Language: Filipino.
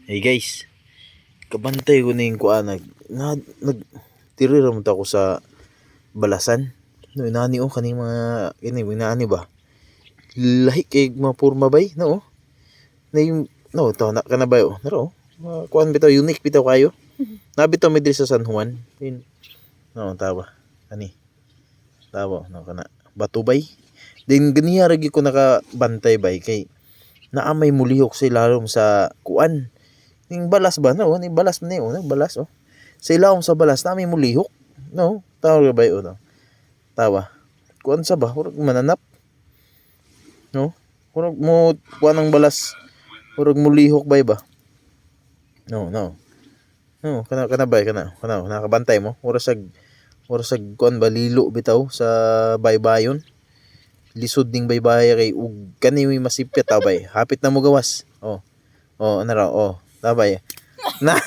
Hey guys, kabantay ko na yung kuan nagtirira mo ako sa balasan. No, inani kaning mga inani ba? Lahi kay mga purma bay, no? Na yung no, to na kana ba yo? Naro. Kuan bitaw unique bitaw kayo. Nabitaw mi diri sa San Juan. No, tawa. Ani. Tawa no kana. Batubay. Din ganiya ra ko nakabantay bay kay naamay mulihok sila sa kuan. Ning balas ba no? Ning balas man ni balas oh. Sa ilawom sa balas nami mo lihok. No? Tawa ba yun? No? Tawa. Kuan sa ba? Hurag mananap. No? Hurag mo kuan ang balas. Hurag mo lihok ba? No, no. No, kana ba kana? Kana nakabantay mo. Ora sag kuan ba lilo bitaw sa baybayon. Lisod ning baybaya kay ug kani masipit tabay. Hapit na mo gawas. Oh. Oh, ano raw? Oh, tabay. Na